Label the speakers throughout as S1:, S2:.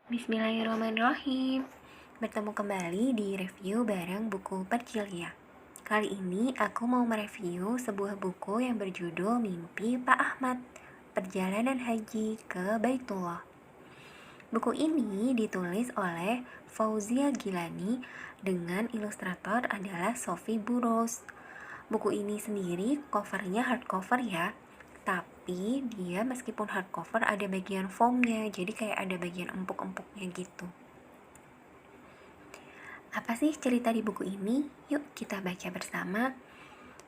S1: Bismillahirrahmanirrahim. Bertemu kembali di review bareng buku Percilia. Kali ini aku mau mereview sebuah buku yang berjudul Mimpi Pak Ahmad, Perjalanan Haji ke Baitullah. Buku ini ditulis oleh Fauzia Gilani dengan ilustrator adalah Sophie Burrows. Buku ini sendiri covernya hardcover ya, tapi dia meskipun hardcover ada bagian foamnya, jadi kayak ada bagian empuk-empuknya gitu. Apa sih cerita di buku ini? Yuk kita baca bersama.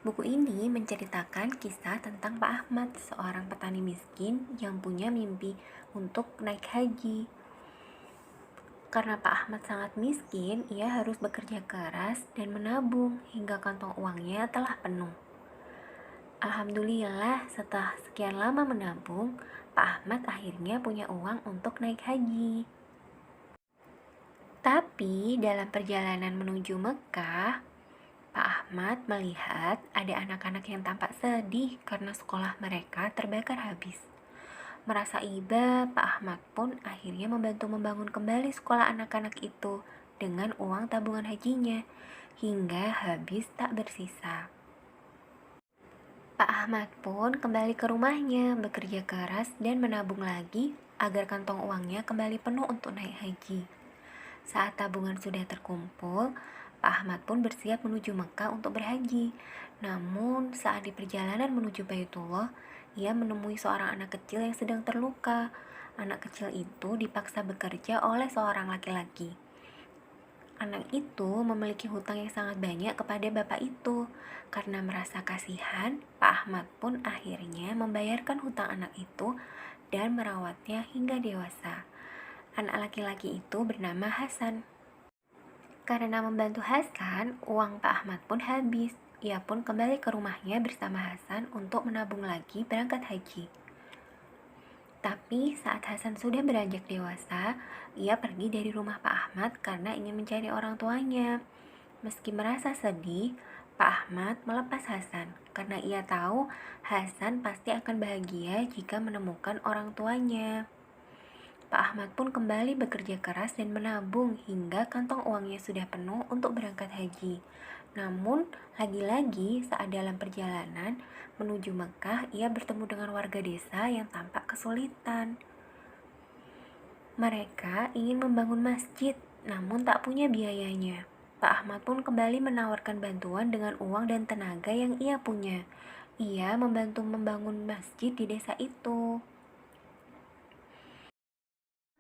S1: Buku ini menceritakan kisah tentang Pak Ahmad, seorang petani miskin yang punya mimpi untuk naik haji. Karena Pak Ahmad sangat miskin, ia harus bekerja keras dan menabung hingga kantong uangnya telah penuh. Alhamdulillah, setelah sekian lama menabung, Pak Ahmad akhirnya punya uang untuk naik haji. Tapi dalam perjalanan menuju Mekah, Pak Ahmad melihat ada anak-anak yang tampak sedih karena sekolah mereka terbakar habis. Merasa iba, Pak Ahmad pun akhirnya membantu membangun kembali sekolah anak-anak itu dengan uang tabungan hajinya, hingga habis tak bersisa. Pak Ahmad pun kembali ke rumahnya, bekerja keras dan menabung lagi agar kantong uangnya kembali penuh untuk naik haji. Saat tabungan sudah terkumpul, Pak Ahmad pun bersiap menuju Mekah untuk berhaji. Namun, saat di perjalanan menuju Baitullah, ia menemui seorang anak kecil yang sedang terluka. Anak kecil itu dipaksa bekerja oleh seorang laki-laki. Anak itu memiliki hutang yang sangat banyak kepada bapak itu. Karena merasa kasihan, Pak Ahmad pun akhirnya membayarkan hutang anak itu dan merawatnya hingga dewasa. Anak laki-laki itu bernama Hasan. Karena membantu Hasan, uang Pak Ahmad pun habis. Ia pun kembali ke rumahnya bersama Hasan untuk menabung lagi berangkat haji. Tapi saat Hasan sudah beranjak dewasa, ia pergi dari rumah Pak Ahmad karena ingin mencari orang tuanya. Meski merasa sedih, Pak Ahmad melepas Hasan karena ia tahu Hasan pasti akan bahagia jika menemukan orang tuanya. Pak Ahmad pun kembali bekerja keras dan menabung hingga kantong uangnya sudah penuh untuk berangkat haji. Namun, lagi-lagi saat dalam perjalanan menuju Mekah, ia bertemu dengan warga desa yang tampak kesulitan. Mereka ingin membangun masjid, namun tak punya biayanya. Pak Ahmad pun kembali menawarkan bantuan dengan uang dan tenaga yang ia punya. Ia membantu membangun masjid di desa itu.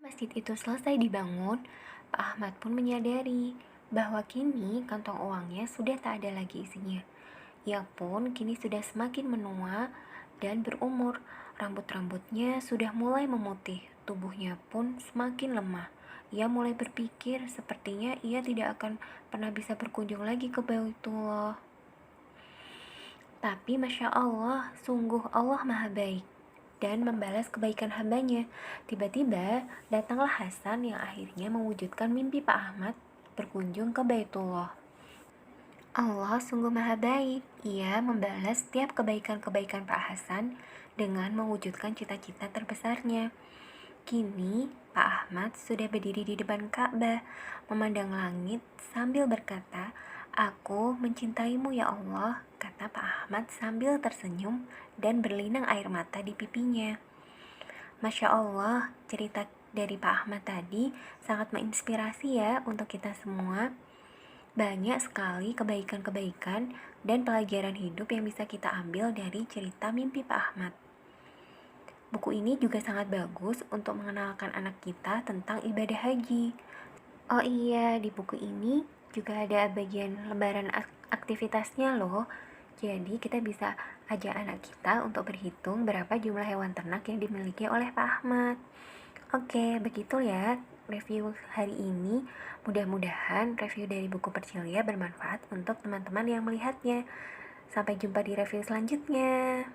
S1: Masjid itu selesai dibangun, Pak Ahmad pun menyadari bahwa kini kantong uangnya sudah tak ada lagi isinya. Ia pun kini sudah semakin menua dan berumur. Rambut-rambutnya sudah mulai memutih, tubuhnya pun semakin lemah. Ia mulai berpikir sepertinya ia tidak akan pernah bisa berkunjung lagi ke Baitullah. Tapi Masya Allah, sungguh Allah Maha Baik dan membalas kebaikan hambanya. Tiba-tiba datanglah Hasan yang akhirnya mewujudkan mimpi Pak Ahmad berkunjung ke Baitullah. Allah sungguh Maha Baik. Ia membalas setiap kebaikan-kebaikan Pak Hasan dengan mewujudkan cita-cita terbesarnya. Kini Pak Ahmad sudah berdiri di depan Ka'bah, memandang langit sambil berkata, "Aku mencintaimu ya Allah," kata Pak Ahmad sambil tersenyum dan berlinang air mata di pipinya. Masya Allah, cerita dari Pak Ahmad tadi sangat menginspirasi ya untuk kita semua. Banyak sekali kebaikan-kebaikan dan pelajaran hidup yang bisa kita ambil dari cerita mimpi Pak Ahmad. Buku ini juga sangat bagus untuk mengenalkan anak kita tentang ibadah haji. Oh iya, di buku ini juga ada bagian lembaran aktivitasnya loh. Jadi kita bisa ajak anak kita untuk berhitung berapa jumlah hewan ternak yang dimiliki oleh Pak Ahmad. Oke, begitu ya review hari ini. Mudah-mudahan review dari buku Percilia bermanfaat untuk teman-teman yang melihatnya. Sampai jumpa di review selanjutnya.